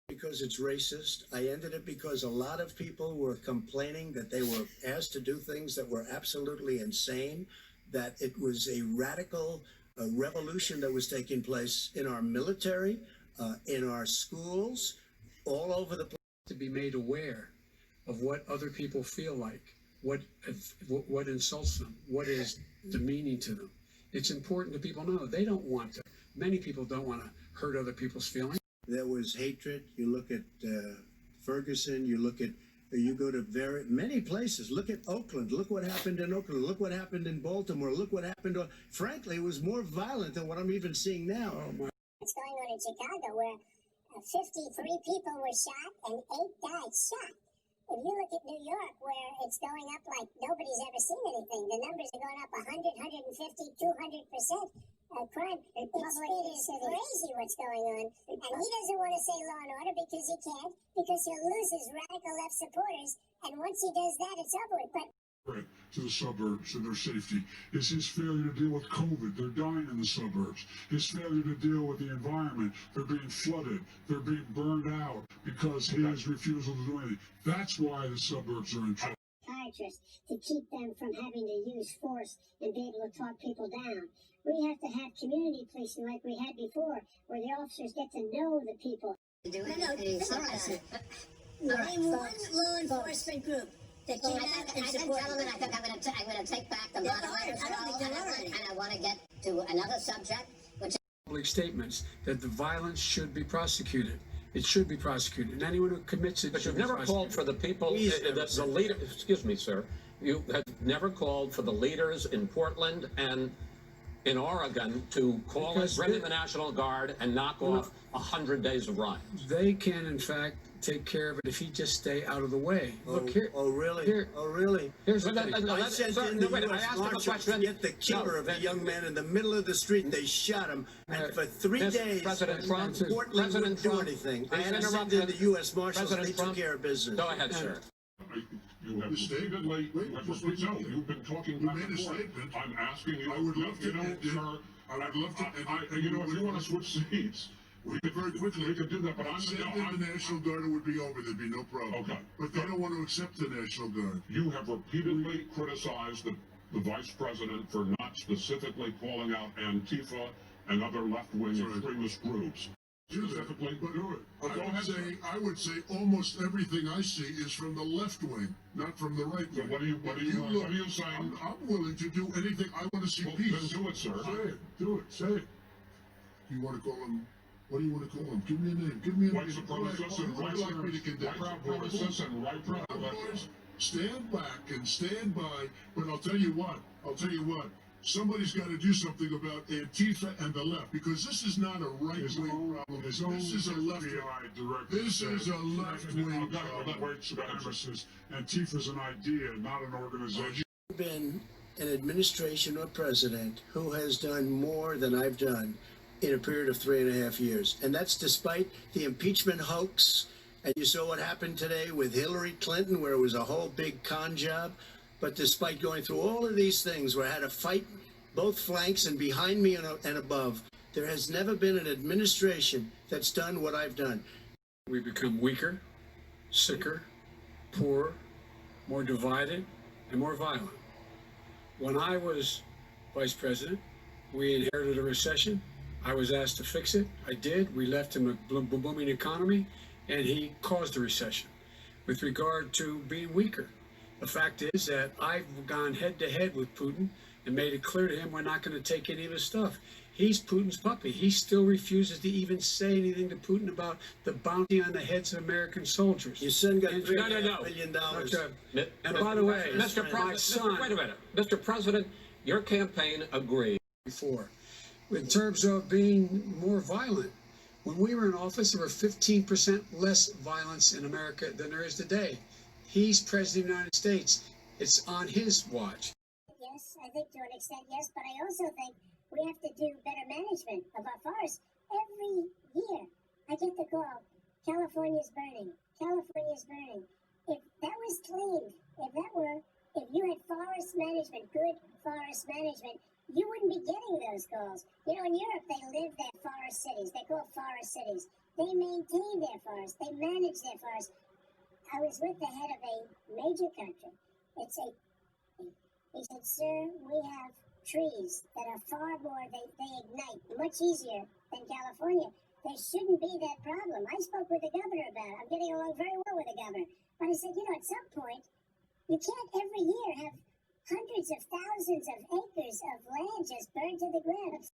Because it's racist. I ended it because a lot of people were complaining that they were asked to do things that were absolutely insane, that it was a radical revolution that was taking place in our military, in our schools, all over the place. To be made aware of what other people feel like, what insults them, what is demeaning to them. It's important that people know they don't want to. Many people don't want to hurt other people's feelings. There was hatred. You look at Ferguson, you go to many places. Look at Oakland. Look what happened in Oakland. Look what happened in Baltimore. Look what happened. Frankly, it was more violent than what I'm even seeing now. What's going on in Chicago, where 53 people were shot and 8 died shot. If you look at New York, where it's going up like nobody's ever seen anything, the numbers are going up 100, 150, 200%. Crime. It is crazy what's going on. And he doesn't want to say law and order because he can't, because he'll lose his radical left supporters. And once he does that, it's over with. But to the suburbs and their safety is his failure to deal with COVID. They're dying in the suburbs. His failure to deal with the environment. They're being flooded. They're being burned out because his refusal to do anything. That's why the suburbs are in trouble. Psychiatrists to keep them from having to use force and be able to talk people down. We have to have community policing like we had before, where the officers get to know the people. Name one law enforcement group that came out and supported. Gentlemen, I think I'm going to take back the moderator's role, and I want to get to another subject, which Public statements that the violence should be prosecuted. It should be prosecuted, and anyone who commits it. But you've never called for the people, the leader. Excuse me, sir. You have never called for the leaders in Portland and in Oregon to bring in the National Guard and knock off 100 days of riots. They can, in fact, take care of it if he just stay out of the way. Look here. Oh, really? Here's the I sent in the U.S. Marshals to get the killer of the young man in the middle of the street. They shot him, and for 3 days, President Trump Portland wouldn't do anything. I had to send in the U.S. Marshals. They took care of business. Go ahead, sir. You have repeatedly, you've been talking back and forth. I'm asking you. I would love to, sir. I would love to. You know, if you want to switch seats, we could very quickly. we could do that. But I'm Send in the National Guard, it would be over. There'd be no problem. Okay. But they don't want to accept the National Guard. You have repeatedly criticized the vice president for not specifically calling out Antifa and other left-wing extremist groups. Specifically, do it. I would say almost everything I see is from the left wing, not from the right So wing. what are you saying? I'm willing to do anything. I want to see Well, peace. then do it, sir. Say it. Do it. Say it. You want to call him? What do you want to call him? Give me a name. Give me a White name. supremacists and I'd like me to condemn. Proud Boys and right Proud Boys, stand back and stand by. But I'll tell you what. Somebody's got to do something about Antifa and the left, because this is not a right-wing problem. This is a left-wing. This is a left-wing problem. Antifa's an idea, not an organization. Been an administration or president who has done more than I've done in a period of 3.5 years. And that's despite the impeachment hoax. And you saw what happened today with Hillary Clinton, where it was a whole big con job. But despite going through all of these things where I had to fight both flanks and behind me and above, there has never been an administration that's done what I've done. We become weaker, sicker, poorer, more divided, and more violent. When I was vice president, we inherited a recession. I was asked to fix it. I did. We left him a booming economy, and he caused a recession. With regard to being weaker, the fact is that I've gone head-to-head with Putin and made it clear to him we're not going to take any of his stuff. He's Putin's puppy. He still refuses to even say anything to Putin about the bounty on the heads of American soldiers. Your son got And- $3.5 million. And by the way, Mr. my son, wait a minute. Mr. President, your campaign agreed. before, in terms of being more violent, when we were in office, there were 15% less violence in America than there is today. He's president of the United States. It's on his watch. yes, I think to an extent, yes. But I also think we have to do better management of our forests. Every year, I get the call, California's burning. California's burning. If that was cleaned, if you had forest management, good forest management, you wouldn't be getting those calls. You know, in Europe, they live their forest cities. They call forest cities. They maintain their forest. They manage their forest. I was with the head of a major country. He said, sir, we have trees that are far more, they ignite much easier than California. There shouldn't be that problem. I spoke with the governor about it. I'm getting along very well with the governor. But I said, at some point, you can't every year have hundreds of thousands of acres of land just burned to the ground.